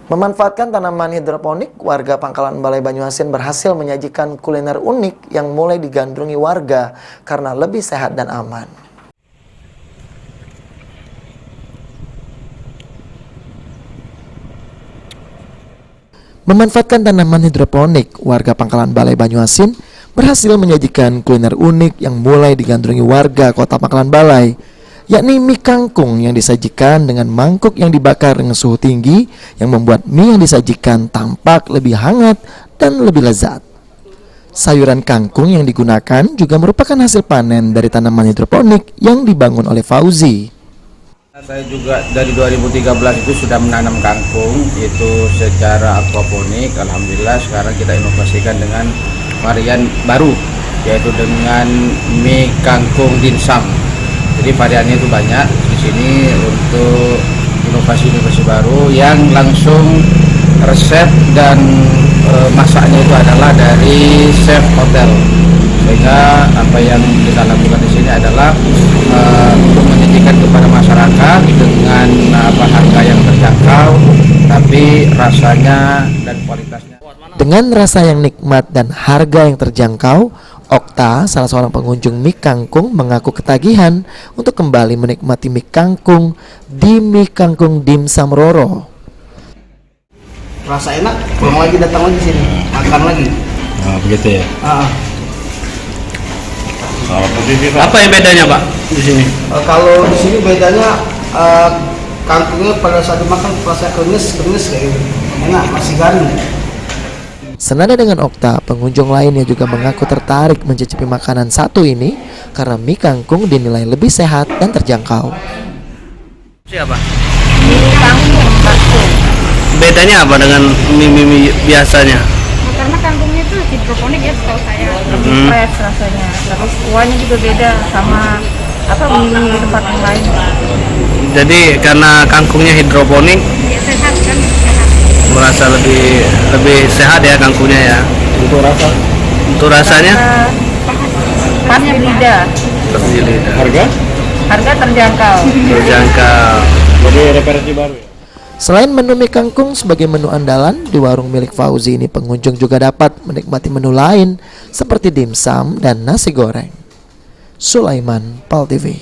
Memanfaatkan tanaman hidroponik, warga Pangkalan Balai Banyuasin berhasil menyajikan kuliner unik yang mulai digandrungi warga karena lebih sehat dan aman. Memanfaatkan tanaman hidroponik, warga Pangkalan Balai Banyuasin berhasil menyajikan kuliner unik yang mulai digandrungi warga kota Pangkalan Balai, yakni mie kangkung yang disajikan dengan mangkuk yang dibakar dengan suhu tinggi yang membuat mie yang disajikan tampak lebih hangat dan lebih lezat. Sayuran kangkung yang digunakan juga merupakan hasil panen dari tanaman hidroponik yang dibangun oleh Fauzi. Saya juga dari 2013 itu sudah menanam kangkung itu secara aquaponik. Alhamdulillah sekarang kita inovasikan dengan varian baru, yaitu dengan mie kangkung dimsum. Jadi variannya itu banyak di sini untuk inovasi-inovasi baru yang langsung resep dan masaknya itu adalah dari chef hotel. Sehingga apa yang kita lakukan di sini adalah untuk menyajikan kepada masyarakat dengan harga yang terjangkau, tapi rasanya dan kualitasnya. Dengan rasa yang nikmat dan harga yang terjangkau, Okta, salah seorang pengunjung mie kangkung, mengaku ketagihan untuk kembali menikmati mie kangkung di Mie Kangkung Dimsum Roro. Rasa enak, mau lagi datang lagi sini, makan lagi. Oh, begitu ya. Apa yang bedanya, Pak, di sini? Kalau di sini bedanya kangkungnya pada saat dimakan rasa krenyes kayak gitu. Enak, masih garing. Senada dengan Okta, pengunjung lainnya juga mengaku tertarik mencicipi makanan satu ini karena mie kangkung dinilai lebih sehat dan terjangkau. Siapa? Mie kangkung bakso. Bedanya apa dengan mie biasanya? Karena kangkungnya itu hidroponik ya, setahu saya lebih fresh rasanya. Terus kuahnya juga beda sama mie di tempat yang lain. Jadi karena kangkungnya hidroponik, Ya, sehat kan, sehat. merasa lebih sehat ya kangkungnya ya. Untuk rasanya Pas di lidah. seperti lidah. Harga terjangkau. Terjangkau. Jadi referensi baru ya? Selain menu mie kangkung sebagai menu andalan, di warung milik Fauzi ini pengunjung juga dapat menikmati menu lain seperti dimsum dan nasi goreng. Sulaiman, PAL TV.